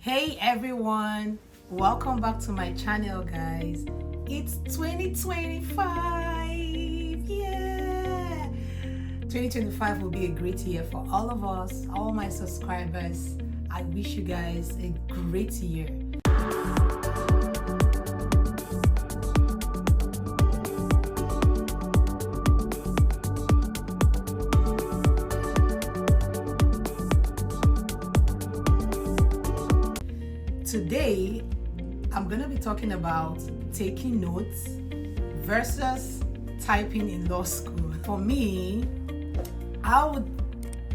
Hey everyone, welcome back to my channel, guys. It's 2025. Yeah, 2025 will be a great year for all of us, all my subscribers. I wish you guys a great year. Today, I'm going to be talking about taking notes versus typing in law school. For me, I would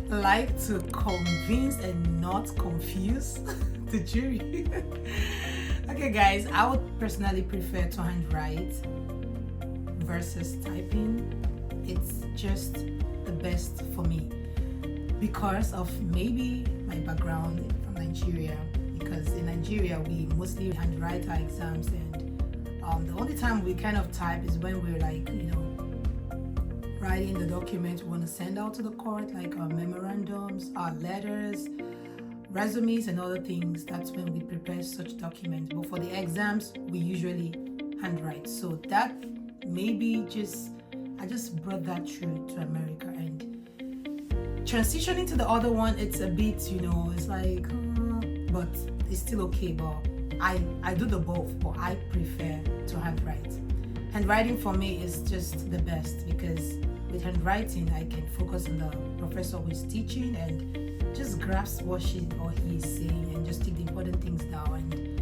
like to convince and not confuse the jury. Okay, guys, I would personally prefer to handwrite versus typing. It's just the best for me because of maybe my background from Nigeria. Because in Nigeria, we mostly handwrite our exams, and the only time we kind of type is when we're like, writing the document we want to send out to the court, like our memorandums, our letters, resumes, and other things. That's when we prepare such documents. But for the exams, we usually handwrite. So that maybe I just brought that through to America, and transitioning to the other one, it's a bit, it's like, but it's still okay. But I do the both, but I prefer to handwrite. Handwriting for me is just the best because with handwriting I can focus on the professor who is teaching and just grasp what she or he is saying and just take the important things down. And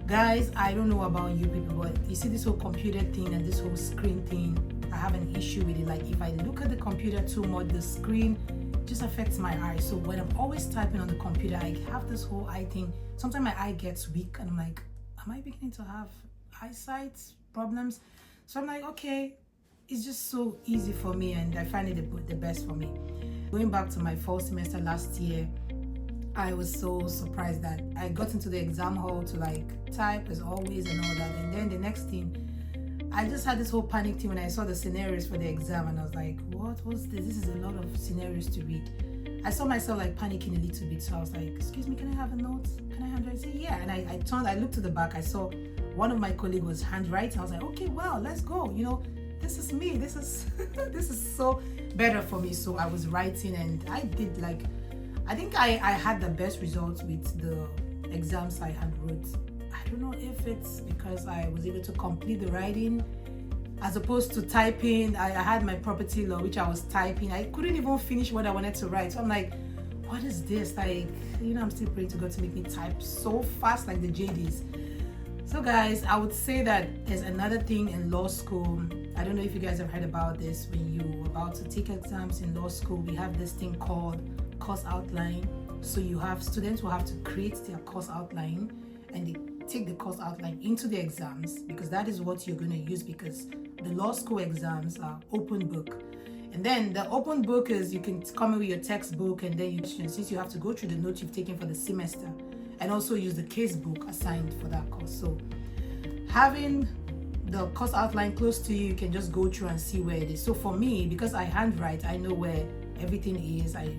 guys, I don't know about you people, but you see this whole computer thing and this whole screen thing, I have an issue with it. Like if I look at the computer too much, the screen just affects my eyes. So when I'm always typing on the computer, I have this whole eye thing. Sometimes my eye gets weak and I'm like, am I beginning to have eyesight problems? So I'm like, okay, it's just so easy for me and I find it the best for me. Going back to my fall semester last year, I was so surprised that I got into the exam hall to like type as always and all that. And then the next thing, I just had this whole panic thing when I saw the scenarios for the exam and I was like, what was this? This is a lot of scenarios to read. I saw myself like panicking a little bit, so I was like, excuse me, can I have a note? Can I handwrite? I said, yeah. And I looked to the back, I saw one of my colleagues was handwriting. I was like, okay, well, let's go. This is me. This is this is so better for me. So I was writing and I did I think I had the best results with the exams I had wrote. I don't know if it's because I was able to complete the writing as opposed to typing. I had my property law, which I was typing. I couldn't even finish what I wanted to write. So I'm like, what is this? I'm still praying to God to make me type so fast like the JDs. So guys, I would say that there's another thing in law school. I don't know if you guys have heard about this. When you're about to take exams in law school, we have this thing called course outline. So you have students who have to create their course outline and they take the course outline into the exams because that is what you're going to use, because the law school exams are open book. And then the open book is you can come in with your textbook and then since you have to go through the notes you've taken for the semester and also use the case book assigned for that course. So having the course outline close to you, you can just go through and see where it is. So for me, because I handwrite, I know where everything is. I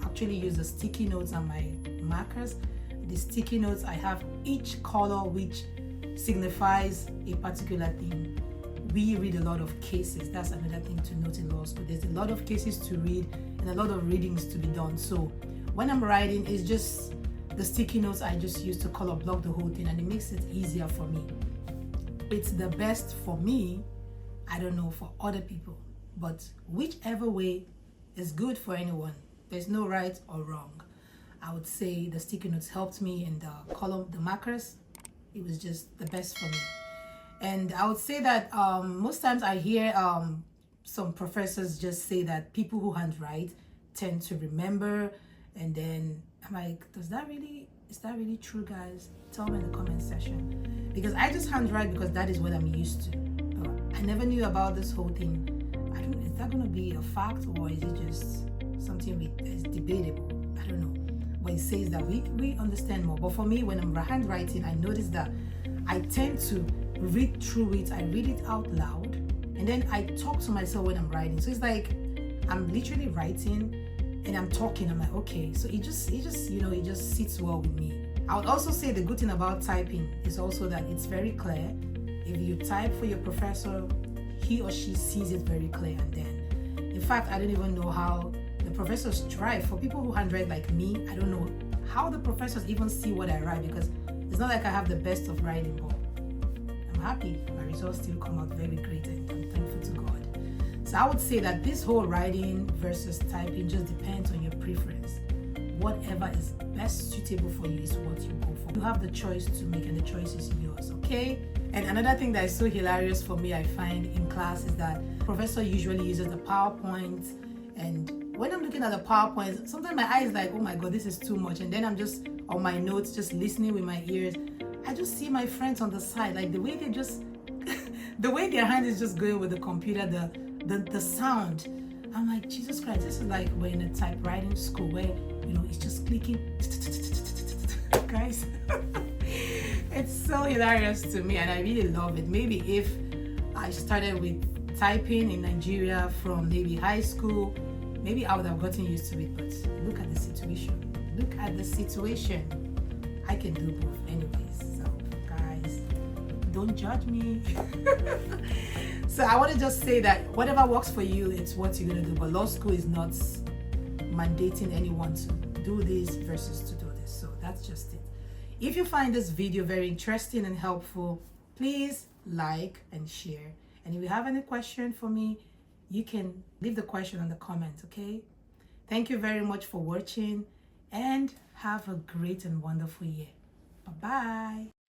actually use the sticky notes and my markers. The sticky notes, I have each color which signifies a particular thing. We read a lot of cases. That's another thing to note in law school. There's a lot of cases to read and a lot of readings to be done. So when I'm writing, it's just the sticky notes I just use to color block the whole thing, and it makes it easier for me. It's the best for me. I don't know for other people, but whichever way is good for anyone. There's no right or wrong. I would say the sticky notes helped me, and the markers, it was just the best for me. And I would say that most times I hear some professors just say that people who handwrite tend to remember, and then I'm like, is that really true, guys? Tell me in the comment section, because I just handwrite because that is what I'm used to. I never knew about this whole thing. Is that going to be a fact, or is it just something that's debatable? I don't know. But it says that we understand more. But for me, when I'm handwriting, I notice that I tend to read through it. I read it out loud, and then I talk to myself when I'm writing. So it's like I'm literally writing and I'm talking. I'm like, okay. So it just sits well with me. I would also say the good thing about typing is also that it's very clear. If you type for your professor, he or she sees it very clear. And then, in fact, I don't even know how the professors try. For people who handwrite like me, I don't know how the professors even see what I write, because it's not like I have the best of writing, but I'm happy. My results still come out very great, and I'm thankful to God. So I would say that this whole writing versus typing just depends on your preference. Whatever is best suitable for you is what you go for. You have the choice to make, and the choice is yours, okay? And another thing that is so hilarious for me, I find in class, is that professor usually uses the PowerPoint, and when I'm looking at the PowerPoint, sometimes my eyes like, oh my God, this is too much. And then I'm just on my notes, just listening with my ears. I just see my friends on the side, like the way they just, the way their hand is just going with the computer, the sound. I'm like, Jesus Christ, this is like we're in a typewriting school where, it's just clicking. Guys, it's so hilarious to me, and I really love it. Maybe if I started with typing in Nigeria from maybe high school, maybe I would have gotten used to it. But look at the situation. Look at the situation. I can do both anyways. So guys, don't judge me. So I want to just say that whatever works for you, it's what you're going to do. But law school is not mandating anyone to do this versus to do this. So that's just it. If you find this video very interesting and helpful, please like and share. And if you have any question for me, you can leave the question on the comment, okay? Thank you very much for watching, and have a great and wonderful year. Bye-bye.